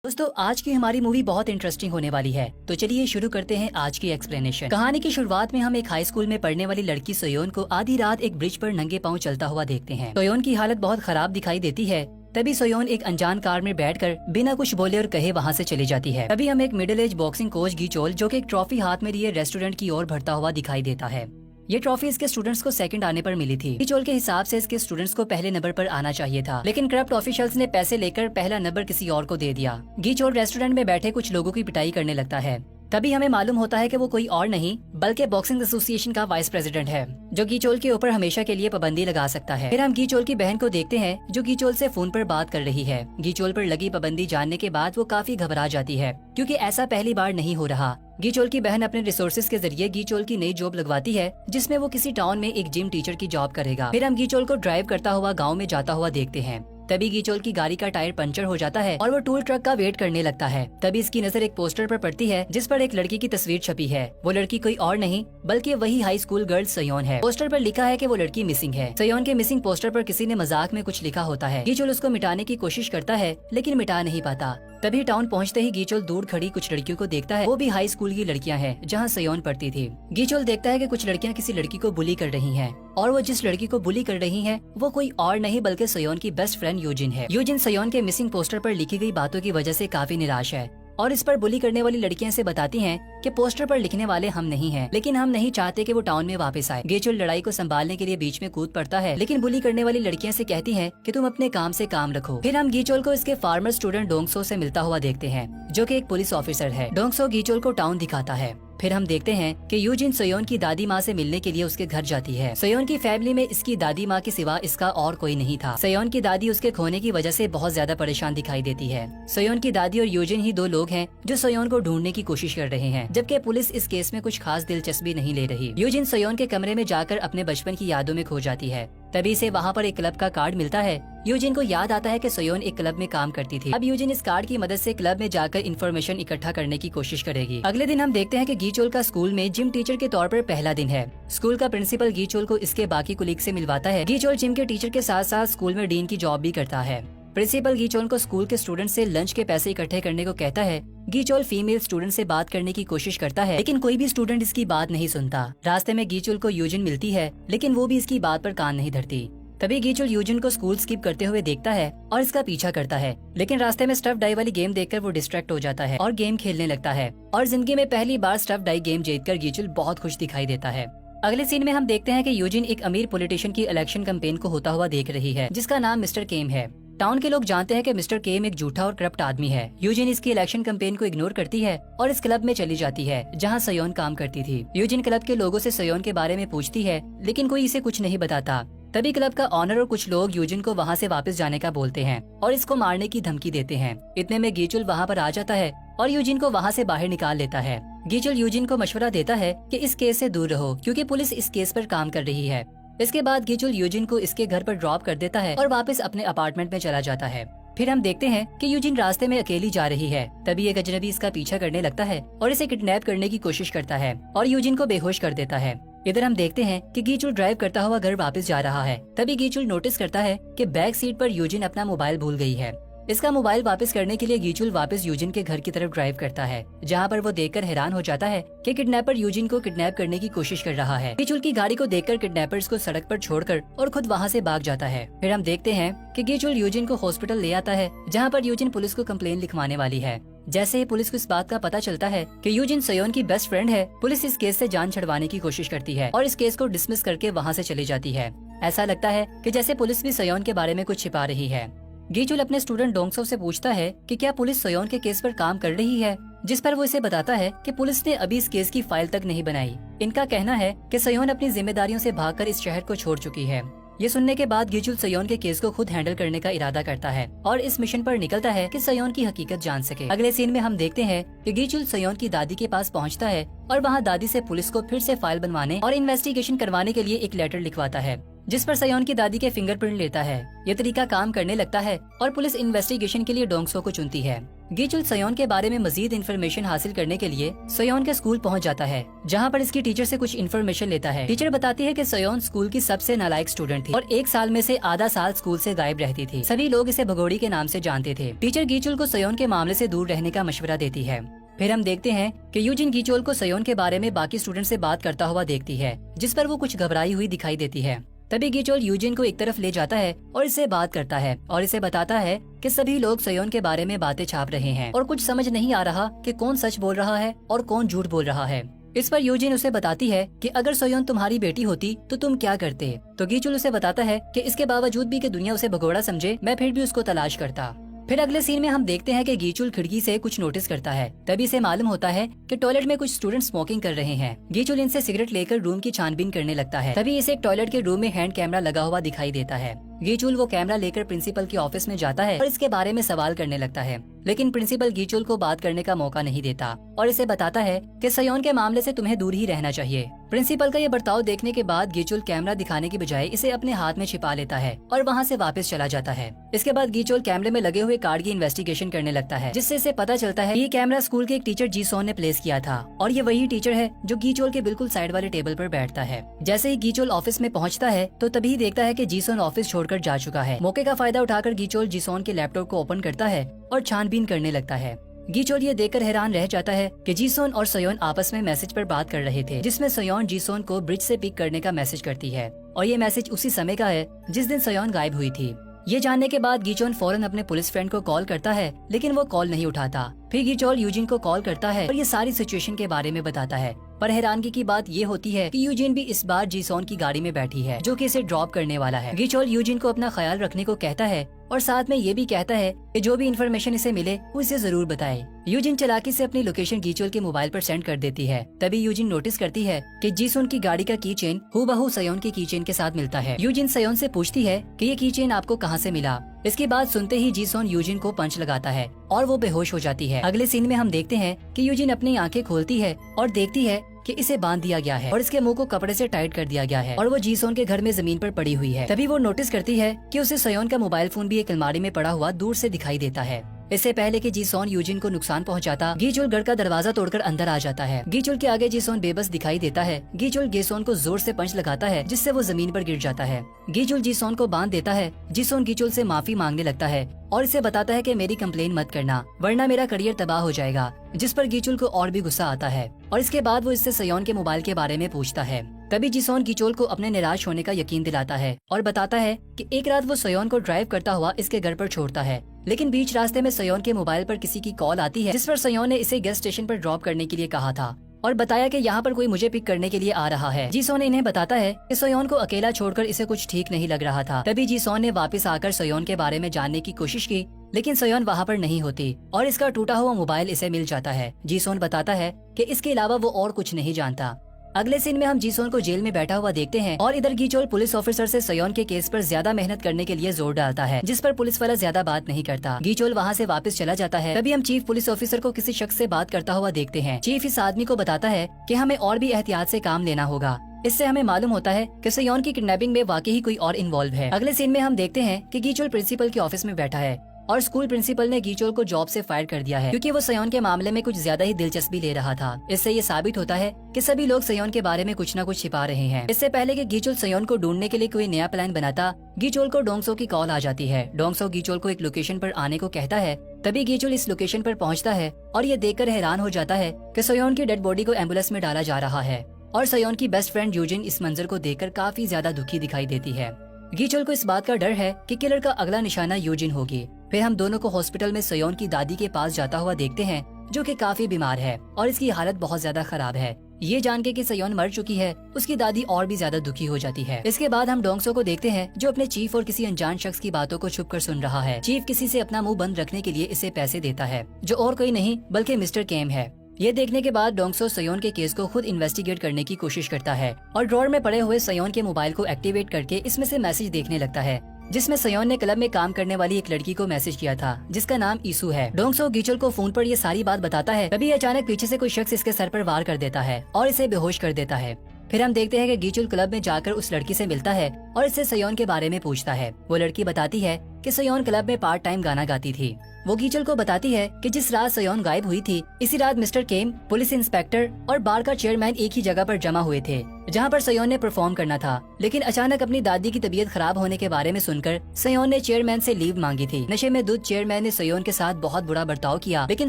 दोस्तों आज की हमारी मूवी बहुत इंटरेस्टिंग होने वाली है, तो चलिए शुरू करते हैं आज की एक्सप्लेनेशन। कहानी की शुरुआत में हम एक हाई स्कूल में पढ़ने वाली लड़की सोयोन को आधी रात एक ब्रिज पर नंगे पांव चलता हुआ देखते हैं। सोयोन की हालत बहुत खराब दिखाई देती है। तभी सोयोन एक अनजान कार में बैठकर बिना कुछ बोले और कहे वहाँ से चली जाती है। तभी हम एक मिडिल एज बॉक्सिंग कोच गीचोल जो कि एक ट्रॉफी हाथ में लिए रेस्टोरेंट की ओर बढ़ता हुआ दिखाई देता है। ये ट्रॉफी इसके स्टूडेंट्स को सेकंड आने पर मिली थी। गीचोल के हिसाब से इसके स्टूडेंट्स को पहले नंबर पर आना चाहिए था, लेकिन करप्ट ऑफिशियल्स ने पैसे लेकर पहला नंबर किसी और को दे दिया। गीचोल रेस्टोरेंट में बैठे कुछ लोगों की पिटाई करने लगता है। तभी हमें मालूम होता है कि वो कोई और नहीं बल्कि बॉक्सिंग एसोसिएशन का वाइस प्रेसिडेंट है, जो गीचोल के ऊपर हमेशा के लिए पाबंदी लगा सकता है। फिर हम गीचोल की बहन को देखते हैं जो गीचोल से फोन पर बात कर रही है। गीचोल पर लगी पाबंदी जानने के बाद वो काफी घबरा जाती है, क्योंकि ऐसा पहली बार नहीं हो रहा। गीचोल की बहन अपने रिसोर्सेज के जरिए गीचोल की नई जॉब लगवाती है, जिसमें वो किसी टाउन में एक जिम टीचर की जॉब करेगा। फिर हम गीचोल को ड्राइव करता हुआ गाँव में जाता हुआ देखते हैं। तभी गीचोल की गाड़ी का टायर पंचर हो जाता है और वो टूल ट्रक का वेट करने लगता है। तभी इसकी नजर एक पोस्टर पर पड़ती है जिस पर एक लड़की की तस्वीर छपी है। वो लड़की कोई और नहीं बल्कि वही हाई स्कूल गर्ल सोयोन है। पोस्टर पर लिखा है कि वो लड़की मिसिंग है। सोयोन के मिसिंग पोस्टर पर किसी ने मजाक में कुछ लिखा होता है। गीचोल उसको मिटाने की कोशिश करता है, लेकिन मिटा नहीं पाता। तभी टाउन पहुंचते ही गीचोल दूर खड़ी कुछ लड़कियों को देखता है। वो भी हाई स्कूल की लड़कियां हैं जहां सोयोन पढ़ती थी। गीचोल देखता है कि कुछ लड़कियां किसी लड़की को बुली कर रही हैं, और वो जिस लड़की को बुली कर रही हैं वो कोई और नहीं बल्कि सोयोन की बेस्ट फ्रेंड यूजिन है। यूजिन सोयोन के मिसिंग पोस्टर पर लिखी गई बातों की वजह से काफी निराश है और इस पर बुली करने वाली लड़कियां से बताती हैं कि पोस्टर पर लिखने वाले हम नहीं हैं, लेकिन हम नहीं चाहते कि वो टाउन में वापस आए। गीचोल लड़ाई को संभालने के लिए बीच में कूद पड़ता है, लेकिन बुली करने वाली लड़कियां से कहती हैं कि तुम अपने काम से काम रखो। फिर हम गीचोल को इसके फार्मर स्टूडेंट डोंगसो से मिलता हुआ देखते हैं, जो कि एक पुलिस ऑफिसर है। डोंगसो गीचोल को टाउन दिखाता है। फिर हम देखते हैं कि यूजिन सोयोन की दादी माँ से मिलने के लिए उसके घर जाती है। सोयोन की फैमिली में इसकी दादी माँ के सिवा इसका और कोई नहीं था। सोयोन की दादी उसके खोने की वजह से बहुत ज्यादा परेशान दिखाई देती है। सोयोन की दादी और यूजिन ही दो लोग हैं जो सोयोन को ढूंढने की कोशिश कर रहे हैं, जबकि पुलिस इस केस में कुछ खास दिलचस्पी नहीं ले रही। यूजिन सोयोन के कमरे में जाकर अपने बचपन की यादों में खो जाती है। तभी से वहाँ पर एक क्लब का कार्ड मिलता है। यूजिन को याद आता है कि सोयोन एक क्लब में काम करती थी। अब यूजिन इस कार्ड की मदद से क्लब में जाकर इन्फॉर्मेशन इकट्ठा करने की कोशिश करेगी। अगले दिन हम देखते हैं कि गीचोल का स्कूल में जिम टीचर के तौर पर पहला दिन है। स्कूल का प्रिंसिपल गीचोल को इसके बाकी कुलीग से मिलवाता है। गीचोल जिम के टीचर के साथ साथ स्कूल में डीन की जॉब भी करता है। प्रिंसिपल गीचोल को स्कूल के स्टूडेंट से लंच के पैसे इकट्ठे करने को कहता है। गीचोल फीमेल स्टूडेंट से बात करने की कोशिश करता है, लेकिन कोई भी स्टूडेंट इसकी बात नहीं सुनता। रास्ते में गीचोल को यूजिन मिलती है, लेकिन वो भी इसकी बात पर कान नहीं धरती। तभी गीचोल यूजिन को स्कूल स्किप करते हुए देखता है और इसका पीछा करता है, लेकिन रास्ते में स्टफ डाई वाली गेम देखकर वो डिस्ट्रैक्ट हो जाता है और गेम खेलने लगता है। और जिंदगी में पहली बार स्टफ डाई गेम जीतकर गीचोल बहुत खुश दिखाई देता है। अगले सीन में हम देखते हैं कि यूजिन एक अमीर पॉलिटिशियन की इलेक्शन कैंपेन को होता हुआ देख रही है, जिसका नाम मिस्टर केम है। टाउन के लोग जानते हैं कि मिस्टर केम एक झूठा और करप्ट आदमी है। यूजिन इसकी इलेक्शन कैंपेन को इग्नोर करती है और इस क्लब में चली जाती है जहां सोयोन काम करती थी। यूजिन क्लब के लोगों से सोयोन के बारे में पूछती है, लेकिन कोई इसे कुछ नहीं बताता। तभी क्लब का ऑनर और कुछ लोग यूजिन को वहाँ से वापस जाने का बोलते हैं और इसको मारने की धमकी देते हैं। इतने में गीचोल वहाँ पर आ जाता है और यूजिन को वहाँ से बाहर निकाल लेता है। गीचोल यूजिन को मशवरा देता है कि इस केस से दूर रहो, क्योंकि पुलिस इस केस पर काम कर रही है। इसके बाद गीचोल यूजिन को इसके घर पर ड्रॉप कर देता है और वापस अपने अपार्टमेंट में चला जाता है। फिर हम देखते हैं कि यूजिन रास्ते में अकेली जा रही है। तभी एक अजनबी इसका पीछा करने लगता है और इसे किडनैप करने की कोशिश करता है और यूजिन को बेहोश कर देता है। इधर हम देखते हैं कि गीचोल ड्राइव करता हुआ घर वापस जा रहा है। तभी गीचोल नोटिस करता है कि बैक सीट पर यूजिन अपना मोबाइल भूल गई है। इसका मोबाइल वापस करने के लिए गीचोल वापस यूजिन के घर की तरफ ड्राइव करता है, जहां पर वो देखकर हैरान हो जाता है कि किडनैपर यूजिन को किडनैप करने की कोशिश कर रहा है। गीचोल की गाड़ी को देखकर किडनैपर्स को सड़क पर छोड़कर और खुद वहां से भाग जाता है। फिर हम देखते हैं कि गीचोल यूजिन को हॉस्पिटल ले आता है, जहाँ पर यूजिन पुलिस को कंप्लेन लिखवाने वाली है। जैसे ही पुलिस को इस बात का पता चलता है कि यूजिन सोयोन की बेस्ट फ्रेंड है, पुलिस इस केस से जान छुड़वाने की कोशिश करती है और इस केस को डिसमिस करके वहाँ से चली जाती है। ऐसा लगता है कि जैसे पुलिस भी सोयोन के बारे में कुछ छिपा रही है। गीचोल अपने स्टूडेंट डोंगसो से पूछता है कि क्या पुलिस सोयोन के केस पर काम कर रही है, जिस पर वो इसे बताता है कि पुलिस ने अभी इस केस की फाइल तक नहीं बनाई। इनका कहना है कि सोयोन अपनी जिम्मेदारियों से भागकर इस शहर को छोड़ चुकी है। ये सुनने के बाद गीचोल सोयोन के केस को खुद हैंडल करने का इरादा करता है और इस मिशन पर निकलता है कि सोयोन की हकीकत जान सके। अगले सीन में हम देखते हैं कि गीचोल सोयोन की दादी के पास पहुंचता है और वहां दादी से पुलिस को फिर से फाइल बनवाने और इन्वेस्टिगेशन करवाने के लिए एक लेटर लिखवाता है। जिस पर सयोन की दादी के फिंगरप्रिंट लेता है। ये तरीका काम करने लगता है और पुलिस इन्वेस्टिगेशन के लिए डोंगसो को चुनती है। गीचुल सयोन के बारे में मजीद इन्फॉर्मेशन हासिल करने के लिए सयोन के स्कूल पहुंच जाता है, जहां पर इसकी टीचर से कुछ इन्फॉर्मेशन लेता है। टीचर बताती है कि सयोन स्कूल की सबसे नालायक स्टूडेंट थी और 1 साल में से आधा साल स्कूल से गायब रहती थी। सभी लोग इसे भगोड़ी के नाम से जानते थे। टीचर गीचुल को सयोन के मामले से दूर रहने का मशवरा देती है। फिर हम देखते हैं कि यूजिन गीचोल को सयोन के बारे में बाकी स्टूडेंट से बात करता हुआ देखती है, जिस पर वो कुछ घबराई हुई दिखाई देती है। तभी गीचोल यूजिन को एक तरफ ले जाता है और इससे बात करता है और इसे बताता है कि सभी लोग सयोन के बारे में बातें छाप रहे हैं और कुछ समझ नहीं आ रहा कि कौन सच बोल रहा है और कौन झूठ बोल रहा है। इस पर यूजिन उसे बताती है कि अगर सयोन तुम्हारी बेटी होती तो तुम क्या करते। तो गीचोल उसे बताता है कि इसके बावजूद भी कि दुनिया उसे भगोड़ा समझे, मैं फिर भी उसको तलाश करता। फिर अगले सीन में हम देखते हैं कि गीचुल खिड़की से कुछ नोटिस करता है। तभी इसे मालूम होता है कि टॉयलेट में कुछ स्टूडेंट स्मोकिंग कर रहे हैं। गीचुल इनसे सिगरेट लेकर रूम की छानबीन करने लगता है। तभी इसे एक टॉयलेट के रूम में हैंड कैमरा लगा हुआ दिखाई देता है। गीचुल वो कैमरा लेकर प्रिंसिपल के ऑफिस में जाता है और इसके बारे में सवाल करने लगता है, लेकिन प्रिंसिपल गीचुल को बात करने का मौका नहीं देता और इसे बताता है कि सयोन के मामले से तुम्हें दूर ही रहना चाहिए। प्रिंसिपल का ये बर्ताव देखने के बाद गीचुल कैमरा दिखाने की बजाय इसे अपने हाथ में छिपा लेता है और वहाँ से वापस चला जाता है। इसके बाद गीचुल कैमरे में लगे हुए कार्ड की इन्वेस्टिगेशन करने लगता है, जिससे इसे पता चलता है ये कैमरा स्कूल के एक टीचर जीसोन ने प्लेस किया था और ये वही टीचर है जो गीचुल के बिल्कुल साइड वाले टेबल पर बैठता है। जैसे ही गीचुल ऑफिस में पहुँचता है तो तभी देखता है कि जीसोन ऑफिस छोड़कर जा चुका है। मौके का फायदा उठाकर गीचुल जीसोन के लैपटॉप को ओपन करता है और छानबीन करने लगता है। गीचोल ये देखकर हैरान रह जाता है कि जीसोन और सयोन आपस में मैसेज पर बात कर रहे थे, जिसमें सयोन जीसोन को ब्रिज से पिक करने का मैसेज करती है और ये मैसेज उसी समय का है जिस दिन सयोन गायब हुई थी। ये जानने के बाद गीचोन फौरन अपने पुलिस फ्रेंड को कॉल करता है, लेकिन वो कॉल नहीं उठाता। फिर गीचोल यूजिन को कॉल करता है और ये सारी सिचुएशन के बारे में बताता है। पर हैरानगी की बात ये होती है कि यूजिन भी इस बार जीसोन की गाड़ी में बैठी है, जो कि इसे ड्रॉप करने वाला है। गीचोल यूजिन को अपना ख्याल रखने को कहता है और साथ में ये भी कहता है कि जो भी इन्फॉर्मेशन इसे मिले वो इसे जरूर बताए। यूजिन चालाकी से अपनी लोकेशन गीचोल के मोबाइल पर सेंड कर देती है। तभी यूजिन नोटिस करती है कि जीसोन की गाड़ी का की चेन हूबहू सयोन की की चेन के साथ मिलता है। यूजिन सयोन से पूछती है कि ये की चेन आपको कहाँ से मिला। इसकी बात सुनते ही जीसोन यूजिन को पंच लगाता है और वो बेहोश हो जाती है। अगले सीन में हम देखते हैं कि यूजिन अपनी आंखें खोलती है और देखती है कि इसे बांध दिया गया है और इसके मुंह को कपड़े से टाइट कर दिया गया है और वो जीसोन के घर में जमीन पर पड़ी हुई है। तभी वो नोटिस करती है कि उसे सयोन का मोबाइल फोन भी एक अलमारी में पड़ा हुआ दूर से दिखाई देता है। इससे पहले कि जीसोन यूजिन को नुकसान पहुंचाता, गीचुल घर का दरवाजा तोड़कर अंदर आ जाता है। गीचुल के आगे जीसोन बेबस दिखाई देता है। गीचुल गीसोन को जोर से पंच लगाता है, जिससे वो जमीन पर गिर जाता है। गीचुल जीसोन को बांध देता है। जीसोन गीचुल से माफी मांगने लगता है और इसे बताता है कि मेरी कंप्लेन मत करना, वरना मेरा करियर तबाह हो जाएगा, जिस पर गीचुल को और भी गुस्सा आता है और इसके बाद वो इससे सयोन के मोबाइल के बारे में पूछता है। तभी जीसोन गीचुल को अपने निराश होने का यकीन दिलाता है और बताता है कि एक रात वो सयोन को ड्राइव करता हुआ इसके घर पर छोड़ता है, लेकिन बीच रास्ते में सयोन के मोबाइल पर किसी की कॉल आती है, जिस पर सयोन ने इसे गैस स्टेशन पर ड्रॉप करने के लिए कहा था और बताया कि यहाँ पर कोई मुझे पिक करने के लिए आ रहा है। जीसोन इन्हें बताता है कि सयोन को अकेला छोड़कर इसे कुछ ठीक नहीं लग रहा था। तभी जीसोन ने वापस आकर सयोन के बारे में जानने की कोशिश की, लेकिन सयोन वहाँ पर नहीं होती और इसका टूटा हुआ मोबाइल इसे मिल जाता है। जीसोन बताता है कि इसके अलावा वो और कुछ नहीं जानता। अगले सीन में हम जीसोन को जेल में बैठा हुआ देखते हैं और इधर गीचोल पुलिस ऑफिसर से सयोन के केस पर ज्यादा मेहनत करने के लिए जोर डालता है, जिस पर पुलिस वाला ज्यादा बात नहीं करता। गीचोल वहाँ से वापस चला जाता है। तभी हम चीफ पुलिस ऑफिसर को किसी शख्स से बात करता हुआ देखते हैं। चीफ इस आदमी को बताता है कि हमें और भी एहतियात से काम लेना होगा। इससे हमें मालूम होता है कि सयोन की किडनैपिंग में वाकई ही कोई और इन्वॉल्व है। अगले सीन में हम देखते हैं कि गीचोल प्रिंसिपल के ऑफिस में बैठा है और स्कूल प्रिंसिपल ने गीचोल को जॉब से फायर कर दिया है, क्योंकि वो सयोन के मामले में कुछ ज्यादा ही दिलचस्पी ले रहा था। इससे ये साबित होता है कि सभी लोग सयोन के बारे में कुछ न कुछ छिपा रहे हैं। इससे पहले कि गीचोल सयोन को ढूंढने के लिए कोई नया प्लान बनाता, गीचोल को डोंगसो की कॉल आ जाती है। डोंगसो गीचोल को एक लोकेशन पर आने को कहता है। तभी गीचोल इस लोकेशन पर पहुंचता है और ये देखकर हैरान हो जाता है कि सयोन की डेड बॉडी को एम्बुलेंस में डाला जा रहा है और सयोन की बेस्ट फ्रेंड यूजिन इस मंजर को देखकर काफी ज्यादा दुखी दिखाई देती है। गीचोल को इस बात का डर है कि किलर का अगला निशाना यूजिन होगी। फिर हम दोनों को हॉस्पिटल में सयोन की दादी के पास जाता हुआ देखते हैं, जो कि काफी बीमार है और इसकी हालत बहुत ज्यादा खराब है। ये जान के कि सयोन मर चुकी है, उसकी दादी और भी ज्यादा दुखी हो जाती है। इसके बाद हम डोंगसो को देखते हैं, जो अपने चीफ और किसी अनजान शख्स की बातों को छुपकर सुन रहा है। चीफ किसी से अपना मुंह बंद रखने के लिए इसे पैसे देता है, जो और कोई नहीं बल्कि मिस्टर केम है। ये देखने के बाद डोंगसो सयोन के केस को खुद इन्वेस्टिगेट करने की कोशिश करता है और ड्रॉअर में पड़े हुए सयोन के मोबाइल को एक्टिवेट करके इसमें से मैसेज देखने लगता है, जिसमें सयोन ने क्लब में काम करने वाली एक लड़की को मैसेज किया था, जिसका नाम ईसू है। डोंगसो गीचोल को फोन पर ये सारी बात बताता है। तभी अचानक पीछे से कोई शख्स इसके सर पर वार कर देता है और इसे बेहोश कर देता है। फिर हम देखते हैं कि गीचुल क्लब में जाकर उस लड़की से मिलता है और इससे सयोन के बारे में पूछता है। वो लड़की बताती है कि सयोन क्लब में पार्ट टाइम गाना गाती थी। वो गीचुल को बताती है कि जिस रात सयोन गायब हुई थी, इसी रात मिस्टर केम, पुलिस इंस्पेक्टर और बार का चेयरमैन एक ही जगह पर जमा हुए थे जहां पर सयोन ने परफॉर्म करना था। लेकिन अचानक अपनी दादी की तबीयत खराब होने के बारे में सुनकर सयोन ने चेयरमैन से लीव मांगी थी। नशे में धुत चेयरमैन ने सयोन के साथ बहुत बुरा बर्ताव किया, लेकिन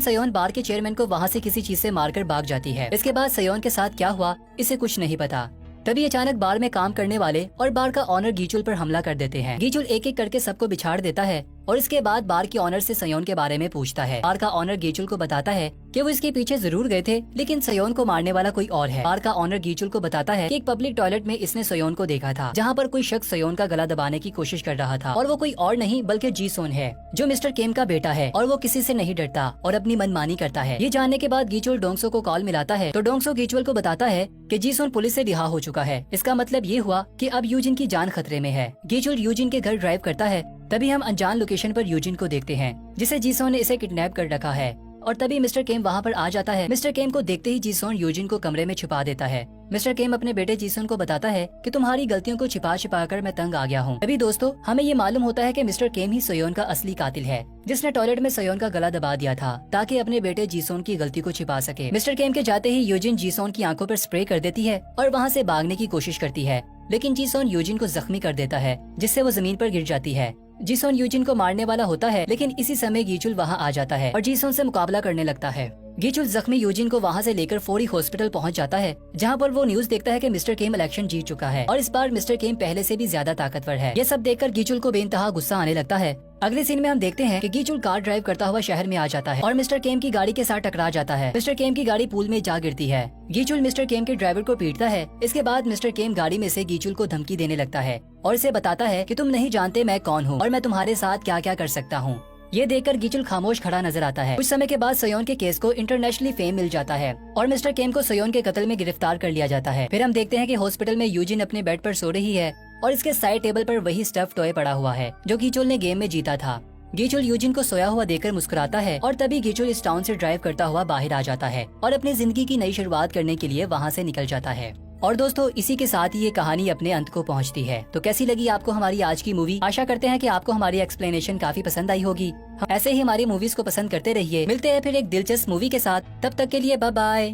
सयोन बार के चेयरमैन को वहाँ से किसी चीज से मारकर भाग जाती है। इसके बाद सयोन के साथ क्या हुआ इसे कुछ नहीं पता। तभी अचानक बार में काम करने वाले और बार का ऑनर गीचुल पर हमला कर देते हैं। गीचुल एक एक करके सबको बिछाड़ देता है और इसके बाद बार के ऑनर से सयोन के बारे में पूछता है। बार का ऑनर गीचुल को बताता है कि वो इसके पीछे जरूर गए थे, लेकिन सयोन को मारने वाला कोई और है। बार का ऑनर गीचुल को बताता है कि एक पब्लिक टॉयलेट में इसने सयोन को देखा था, जहाँ पर कोई शख्स सयोन का गला दबाने की कोशिश कर रहा था और वो कोई और नहीं बल्कि जीसोन है, जो मिस्टर केम का बेटा है और वो किसी से नहीं डरता और अपनी मनमानी करता है। ये जानने के बाद गीचुल डोंगसो को कॉल मिलाता है तो डोंगसो गीचुल को बताता है कि जीसोन पुलिस से रिहा हो चुका है। इसका मतलब ये हुआ कि अब यूजिन की जान खतरे में है। गीचुल यूजिन के घर ड्राइव करता है, तभी हम अनजान लोकेशन पर यूजिन को देखते हैं जिसे जीसोन ने इसे किडनैप कर रखा है और तभी मिस्टर केम वहाँ पर आ जाता है। मिस्टर केम को देखते ही जीसोन यूजिन को कमरे में छुपा देता है। मिस्टर केम अपने बेटे जीसोन को बताता है कि तुम्हारी गलतियों को छिपा छिपा कर मैं तंग आ गया हूँ। अभी दोस्तों हमें ये मालूम होता है कि मिस्टर केम ही सयोन का असली कातिल है, जिसने टॉयलेट में सयोन का गला दबा दिया था ताकि अपने बेटे जीसोन की गलती को छिपा सके। मिस्टर केम के जाते ही यूजिन जीसोन की आंखों पर स्प्रे कर देती है और वहाँ से भागने की कोशिश करती है, लेकिन जीसोन यूजिन को जख्मी कर देता है जिससे वो जमीन पर गिर जाती है। जीसोन यूजिन को मारने वाला होता है, लेकिन इसी समय गीचुल वहाँ आ जाता है और जीसोन से मुकाबला करने लगता है। गीचुल जख्मी यूजिन को वहाँ से लेकर फौरी हॉस्पिटल पहुँच जाता है, जहाँ पर वो न्यूज देखता है कि मिस्टर केम इलेक्शन जीत चुका है और इस बार मिस्टर केम पहले से भी ज्यादा ताकतवर है। ये सब देखकर गीचुल को बेइंतहा गुस्सा आने लगता है। अगले सीन में हम देखते हैं कि गीचुल कार ड्राइव करता हुआ शहर में आ जाता है और मिस्टर केम की गाड़ी के साथ टकरा जाता है। मिस्टर केम की गाड़ी पूल में जा गिरती है। गीचुल मिस्टर केम के ड्राइवर को पीटता है। इसके बाद मिस्टर केम गाड़ी में से गीचुल को धमकी देने लगता है और इसे बताता है कि तुम नहीं जानते मैं कौन हूँ और मैं तुम्हारे साथ क्या क्या कर सकता हूँ। ये देखकर गीचुल खामोश खड़ा नजर आता है। कुछ समय के बाद सयोन के केस को इंटरनेशनली फेम मिल जाता है और मिस्टर केम को सयोन के कत्ल में गिरफ्तार कर लिया जाता है। फिर हम देखते हैं कि हॉस्पिटल में यूजिन अपने बेड पर सो रही है और इसके साइड टेबल पर वही स्टफ टॉय पड़ा हुआ है जो गीचुल ने गेम में जीता था। गीचुल यूजिन को सोया हुआ देखकर मुस्कुराता है और तभी गीचुल इस टाउन से ड्राइव करता हुआ बाहर आ जाता है और अपनी जिंदगी की नई शुरुआत करने के लिए वहाँ से निकल जाता है। और दोस्तों इसी के साथ ही ये कहानी अपने अंत को पहुंचती है। तो कैसी लगी आपको हमारी आज की मूवी? आशा करते हैं कि आपको हमारी एक्सप्लेनेशन काफी पसंद आई होगी। ऐसे ही हमारी मूवीज को पसंद करते रहिए। मिलते हैं फिर एक दिलचस्प मूवी के साथ, तब तक के लिए बाय बाय।